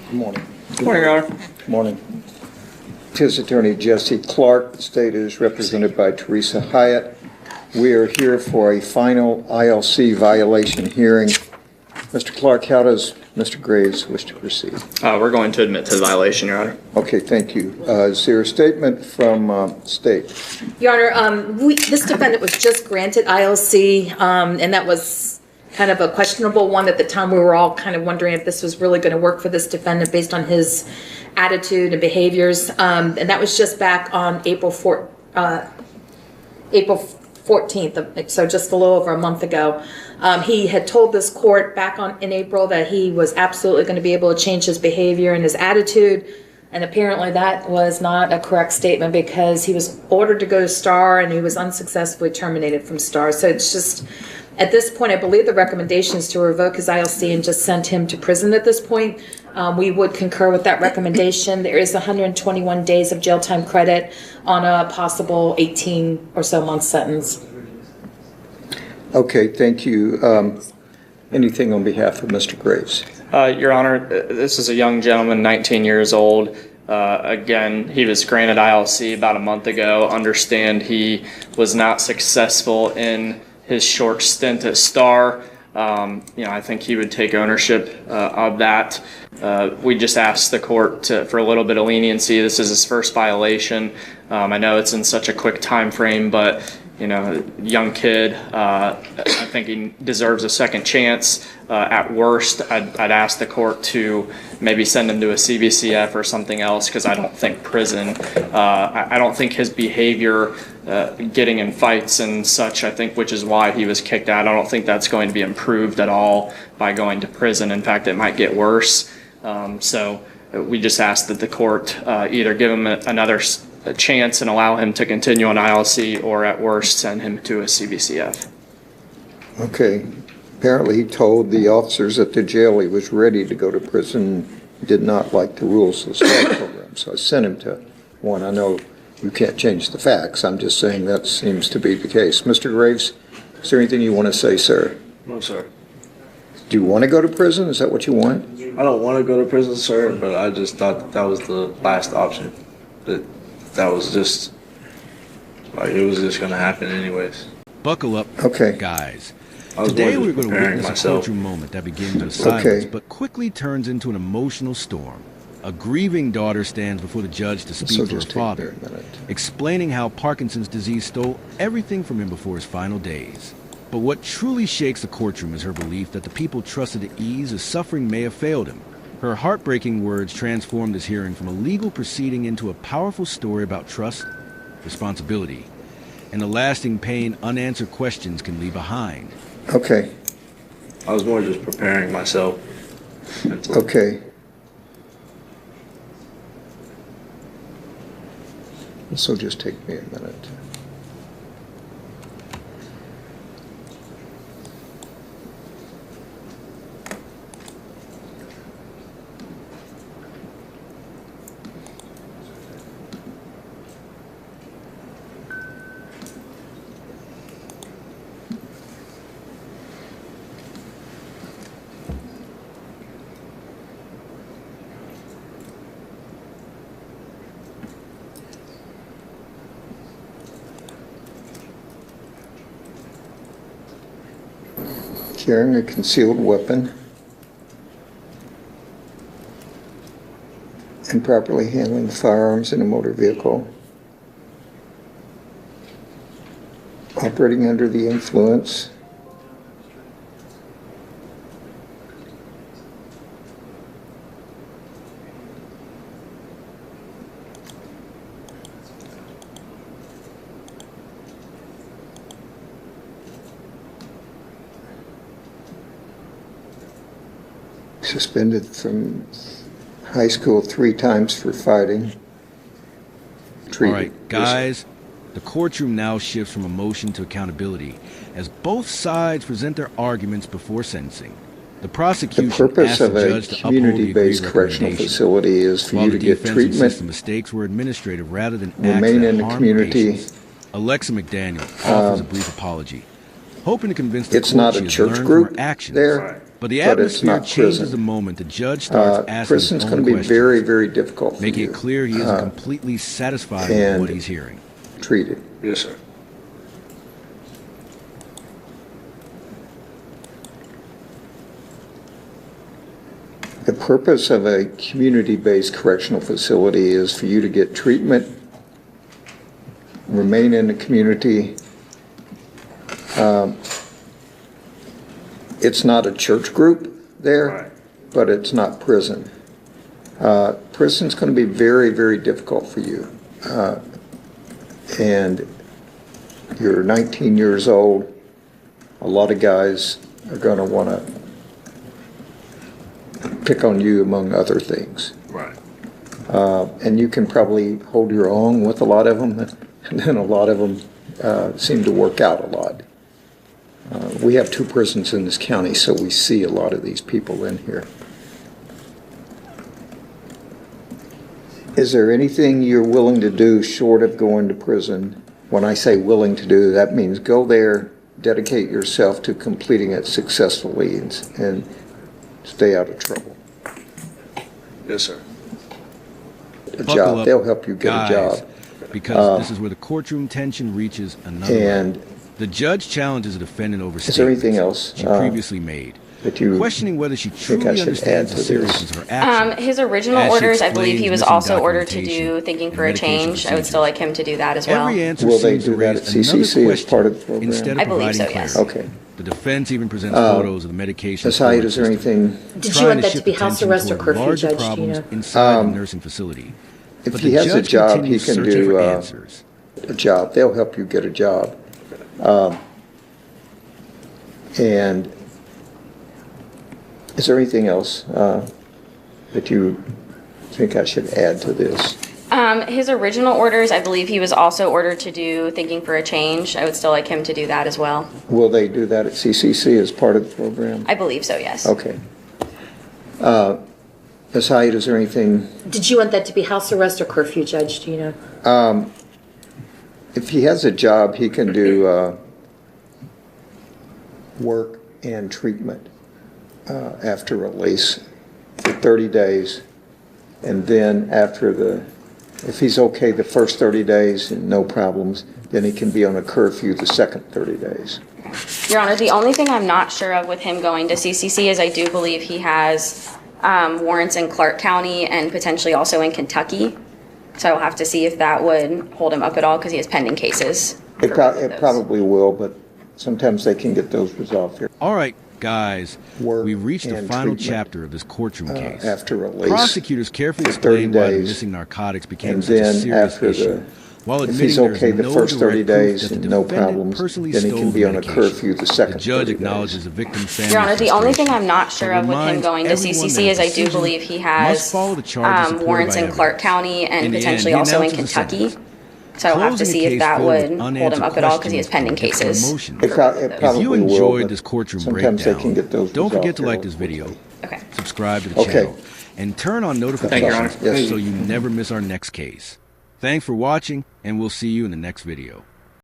Good morning. Good morning, Your Honor. Good morning. His attorney Jesse Clark. The state is represented by Teresa Hyatt. We are here for a final ILC violation hearing. Mr. Clark, how does Mr. Graves wish to proceed? We're going to admit to the violation, Your Honor. Okay, thank you. Is there a statement from state? Your Honor, this defendant was just granted ILC, and that was kind of a questionable one at the time. We were all kind of wondering if this was really going to work for this defendant based on his attitude and behaviors. And that was just back on April 14th, so just a little over a month ago. He had told this court back in April that he was absolutely going to be able to change his behavior and his attitude. And apparently that was not a correct statement because he was ordered to go to STAR and he was unsuccessfully terminated from STAR. So it's just, at this point, I believe the recommendation is to revoke his ILC and just send him to prison at this point. We would concur with that recommendation. There is 121 days of jail time credit on a possible 18 or so month sentence. Okay, thank you. Anything on behalf of Mr. Graves? Your Honor, this is a young gentleman, 19 years old. Again, he was granted ILC about a month ago. Understand he was not successful in his short stint at STAR. I think he would take ownership of that. We just asked the court for a little bit of leniency. This is his first violation. I know it's in such a quick time frame, but young kid, I think he deserves a second chance. At worst, I'd ask the court to maybe send him to a CBCF or something else because I don't think prison. I don't think his behavior, getting in fights and such, which is why he was kicked out, I don't think that's going to be improved at all by going to prison. In fact, it might get worse. So we just ask that the court either give him another chance and allow him to continue on ILC, or at worst send him to a CBCF. Okay. Apparently he told the officers at the jail he was ready to go to prison, did not like the rules of the STAR program, so I sent him to one. I know you can't change the facts. I'm just saying that seems to be the case. Mr. Graves, is there anything you want to say, sir? No, sir. Do you want to go to prison? Is that what you want? I don't want to go to prison, sir, but I just thought that was the last option. That was just, it was just going to happen anyways. Buckle up, okay, guys. Today Today we're going to witness a courtroom moment that begins with silence, but quickly turns into an emotional storm. A grieving daughter stands before the judge to speak for her father, explaining how Parkinson's disease stole everything from him before his final days. But what truly shakes the courtroom is her belief that the people trusted to ease his suffering may have failed him. Her heartbreaking words transformed this hearing from a legal proceeding into a powerful story about trust, responsibility, and the lasting pain unanswered questions can leave behind. Okay. I was more just preparing myself mentally. Okay. This will just take me a minute. Carrying a concealed weapon, improperly handling firearms in a motor vehicle, operating under the influence, suspended from high school 3 times for fighting. All right, guys, the courtroom now shifts from emotion to accountability as both sides present their arguments before sentencing. The prosecution the purpose asked of the a judge to community-based correctional facility is for you to get treatment, insists the mistakes were administrative rather than remain in the community. Patients. Alexa McDaniel offers a brief apology, hoping to convince the it's court not a she has church learned group from her actions there. But the but it's atmosphere not changes prison. the moment the judge starts asking Prison's his going own to be questions, very, very difficult for making you. it clear he isn't completely satisfied with and- what he's hearing. Treated. Yes, sir. The purpose of a community-based correctional facility is for you to get treatment, remain in the community. It's not a church group there, Right. but it's not prison. Prison's going to be very, very difficult for you. And you're 19 years old. A lot of guys are going to want to pick on you among other things. Right. And you can probably hold your own with a lot of them, and then a lot of them seem to work out a lot. We have 2 prisons in this county, so we see a lot of these people in here. Is there anything you're willing to do short of going to prison? When I say willing to do, that means go there, dedicate yourself to completing it successfully, and stay out of trouble. Yes, sir. A Buckle job, up, they'll help you get guys, a job. Because this is where the courtroom tension reaches another And level. The judge challenges the defendant over is there anything statements else she previously made, that you questioning whether she think I truly should understands add the to this? seriousness of her actions. His original As she orders, I believe he explains was missing also ordered to documentation do thinking and for a medication change. I would still like him to do that as well. Every answer Will they seems to do that raise at another CCC as question part of the program? instead of I believe providing so, yes. clarity. Okay. The defense even presents photos of the medication. Ms. Hyde, is there storage system, anything, Did you trying want that to shift be house attention arrest or toward curfew, larger Judge? Do you problems know? inside the nursing facility? if But he the has a judge job, he continues can searching do for answers. a job. They'll help you get a job. And is there anything else that you think I should add to this? His original orders, I believe he was also ordered to do thinking for a change. I would still like him to do that as well. Will they do that at CCC as part of the program? I believe so, yes. Okay. Ms. Hyde, is there anything, Did you want that to be house arrest or curfew, Judge? Do you know? if he has a job, he can do work and treatment after release for 30 days. And then if he's okay the first 30 days and no problems, then he can be on a curfew the second 30 days. Your Honor, the only thing I'm not sure of with him going to CCC is I do believe he has warrants in Clark County and potentially also in Kentucky. So I'll have to see if that would hold him up at all because he has pending cases. It probably will, but sometimes they can get those resolved here. All right, guys, Work we've reached the and final treatment, chapter of this courtroom case. after release. Prosecutors carefully for 30 explain why the days, missing narcotics became and such a then serious after issue, while if admitting he's there's okay the no first 30 direct proof days that and the no defendant problems, personally then he stole can be the on a medication. curfew the second The judge 30 acknowledges days. the victim's family. Your Honor, the only thing frustration, I'm not sure but of with him reminds going to everyone CCC that is I do decision believe he must has follow the charges supported warrants by in Clark evidence. County and In the end, potentially he also in announces the Kentucky. sentence. So I'll have to Closing see a if case that filled with would hold unanswered him up at all because he has questions pending can get cases. promotion. It If probably you will, enjoyed but this courtroom sometimes they breakdown, can get those don't forget to resolved like this fairly video, quickly. Okay. subscribe to the Okay. channel, and turn on Thank you, Your notifications Honor. Yes. so you never miss our next case. Thanks for watching, and we'll see you in the next video.